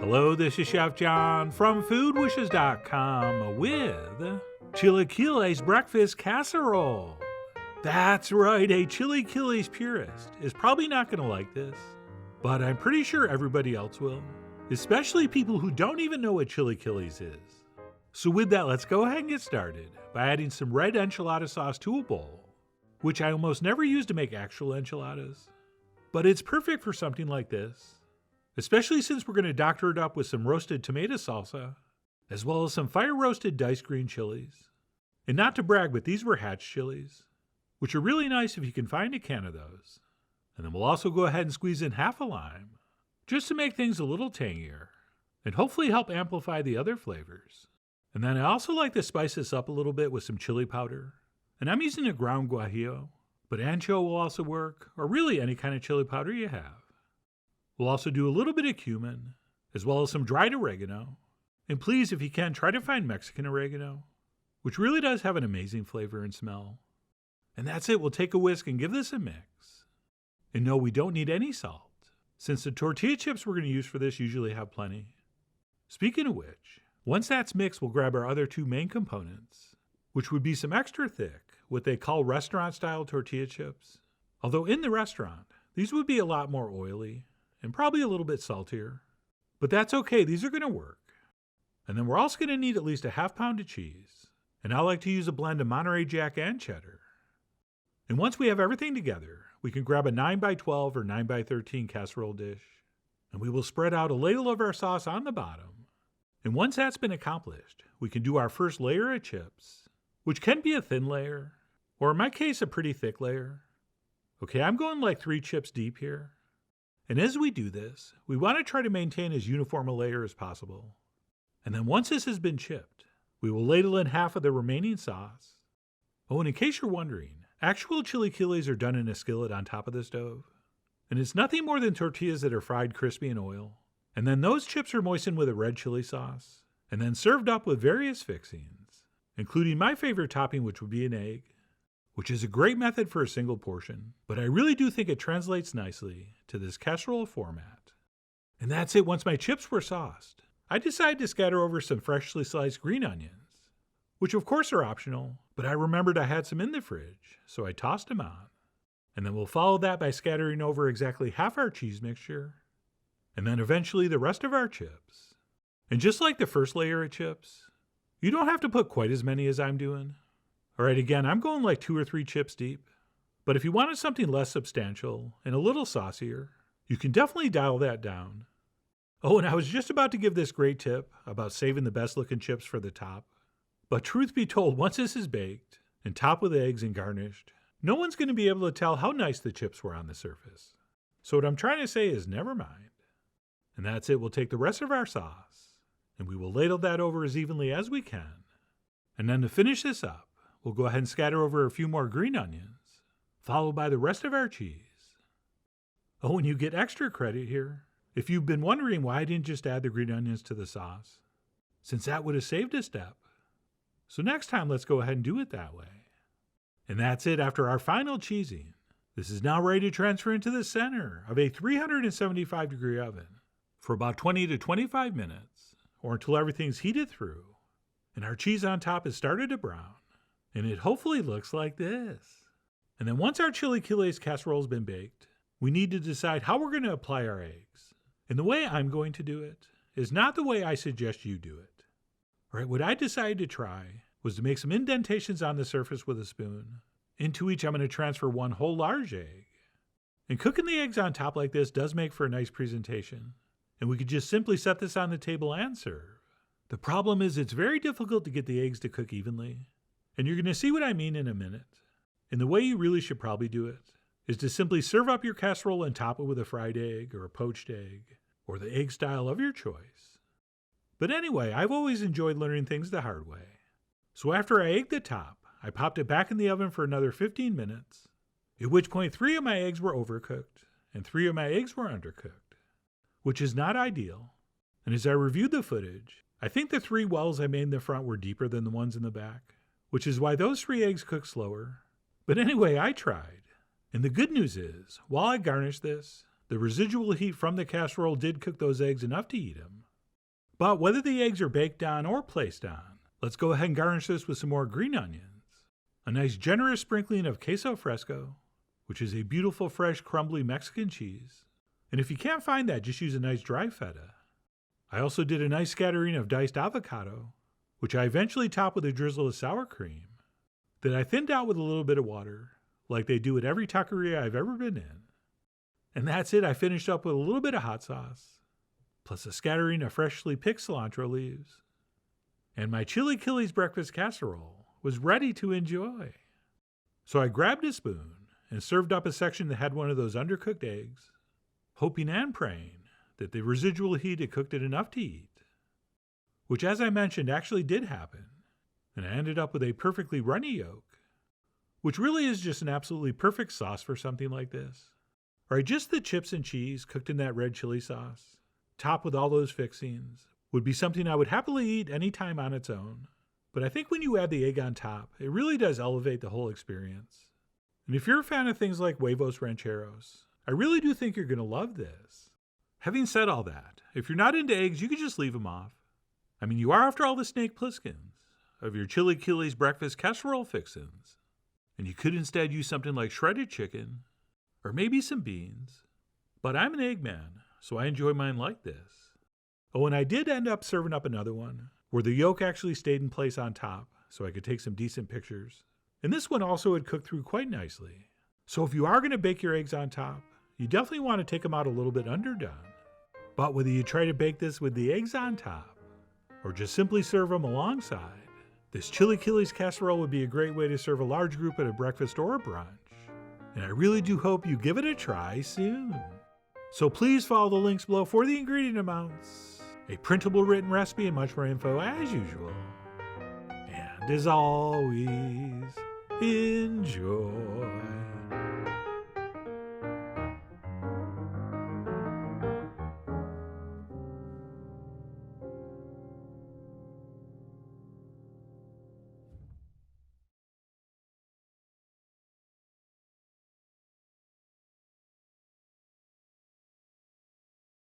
Hello, this is Chef John from foodwishes.com with Chilaquiles breakfast casserole. That's right, a Chilaquiles purist is probably not going to like this, but I'm pretty sure everybody else will, especially people who don't even know what Chilaquiles is. So with that, let's go ahead and get started by adding some red enchilada sauce to a bowl, which I almost never use to make actual enchiladas, but it's perfect for something like this. Especially since we're going to doctor it up with some roasted tomato salsa, as well as some fire-roasted diced green chilies. And not to brag, but these were Hatch chilies, which are really nice if you can find a can of those. And then we'll also go ahead and squeeze in half a lime, just to make things a little tangier, and hopefully help amplify the other flavors. And then I also like to spice this up a little bit with some chili powder. And I'm using a ground guajillo, but ancho will also work, or really any kind of chili powder you have. We'll also do a little bit of cumin, as well as some dried oregano. And please, if you can, try to find Mexican oregano, which really does have an amazing flavor and smell. And that's it. We'll take a whisk and give this a mix. And no, we don't need any salt, since the tortilla chips we're going to use for this usually have plenty. Speaking of which, once that's mixed, we'll grab our other two main components, which would be some extra thick, what they call restaurant-style tortilla chips. Although in the restaurant, these would be a lot more oily, and probably a little bit saltier. But that's okay, these are going to work. And then we're also going to need at least a half pound of cheese. And I like to use a blend of Monterey Jack and cheddar. And once we have everything together, we can grab a 9x12 or 9x13 casserole dish. And we will spread out a ladle of our sauce on the bottom. And once that's been accomplished, we can do our first layer of chips, which can be a thin layer, or in my case, a pretty thick layer. Okay, I'm going like 3 chips deep here. And as we do this, we want to try to maintain as uniform a layer as possible. And then once this has been chipped, we will ladle in half of the remaining sauce. Oh, and in case you're wondering, actual chilaquiles are done in a skillet on top of the stove. And it's nothing more than tortillas that are fried crispy in oil. And then those chips are moistened with a red chili sauce, and then served up with various fixings, including my favorite topping, which would be an egg, which is a great method for a single portion, but I really do think it translates nicely to this casserole format. And that's it. Once my chips were sauced, I decided to scatter over some freshly sliced green onions, which of course are optional, but I remembered I had some in the fridge, so I tossed them on. And then we'll follow that by scattering over exactly half our cheese mixture, and then eventually the rest of our chips. And just like the first layer of chips, you don't have to put quite as many as I'm doing. All right, again, I'm going like 2 or 3 chips deep. But if you wanted something less substantial and a little saucier, you can definitely dial that down. Oh, and I was just about to give this great tip about saving the best looking chips for the top. But truth be told, once this is baked and topped with eggs and garnished, no one's going to be able to tell how nice the chips were on the surface. So what I'm trying to say is never mind. And that's it. We'll take the rest of our sauce and we will ladle that over as evenly as we can. And then to finish this up, we'll go ahead and scatter over a few more green onions, followed by the rest of our cheese. Oh, and you get extra credit here if you've been wondering why I didn't just add the green onions to the sauce, since that would have saved a step. So next time, let's go ahead and do it that way. And that's it. After our final cheesing, this is now ready to transfer into the center of a 375-degree oven for about 20 to 25 minutes, or until everything's heated through and our cheese on top has started to brown. And it hopefully looks like this. And then once our chilaquiles casserole has been baked, we need to decide how we're going to apply our eggs. And the way I'm going to do it is not the way I suggest you do it. All right, what I decided to try was to make some indentations on the surface with a spoon. Into each, I'm going to transfer 1 whole large egg. And cooking the eggs on top like this does make for a nice presentation. And we could just simply set this on the table and serve. The problem is it's very difficult to get the eggs to cook evenly. And you're going to see what I mean in a minute. And the way you really should probably do it is to simply serve up your casserole and top it with a fried egg or a poached egg, or the egg style of your choice. But anyway, I've always enjoyed learning things the hard way. So after I egged the top, I popped it back in the oven for another 15 minutes, at which point 3 of my eggs were overcooked and 3 of my eggs were undercooked, which is not ideal. And as I reviewed the footage, I think the 3 wells I made in the front were deeper than the ones in the back, which is why those 3 eggs cook slower. But anyway, I tried. And the good news is, while I garnished this, the residual heat from the casserole did cook those eggs enough to eat them. But whether the eggs are baked on or placed on, let's go ahead and garnish this with some more green onions, a nice generous sprinkling of queso fresco, which is a beautiful fresh crumbly Mexican cheese. And if you can't find that, just use a nice dry feta. I also did a nice scattering of diced avocado, which I eventually topped with a drizzle of sour cream, that I thinned out with a little bit of water, like they do at every taqueria I've ever been in. And that's it. I finished up with a little bit of hot sauce, plus a scattering of freshly picked cilantro leaves. And my Chilaquiles breakfast casserole was ready to enjoy. So I grabbed a spoon and served up a section that had one of those undercooked eggs, hoping and praying that the residual heat had cooked it enough to eat, which, as I mentioned, actually did happen, and I ended up with a perfectly runny yolk, which really is just an absolutely perfect sauce for something like this. Or just the chips and cheese cooked in that red chili sauce, topped with all those fixings, would be something I would happily eat any time on its own. But I think when you add the egg on top, it really does elevate the whole experience. And if you're a fan of things like huevos rancheros, I really do think you're going to love this. Having said all that, if you're not into eggs, you could just leave them off. I mean, you are, after all, the Snake Plisskens of your Chilaquiles breakfast casserole fixins. And you could instead use something like shredded chicken, or maybe some beans. But I'm an egg man, so I enjoy mine like this. Oh, and I did end up serving up another one, where the yolk actually stayed in place on top, so I could take some decent pictures. And this one also had cooked through quite nicely. So if you are going to bake your eggs on top, you definitely want to take them out a little bit underdone. But whether you try to bake this with the eggs on top, or just simply serve them alongside, this Chilaquiles casserole would be a great way to serve a large group at a breakfast or a brunch. And I really do hope you give it a try soon. So please follow the links below for the ingredient amounts, a printable written recipe, and much more info as usual. And as always, enjoy.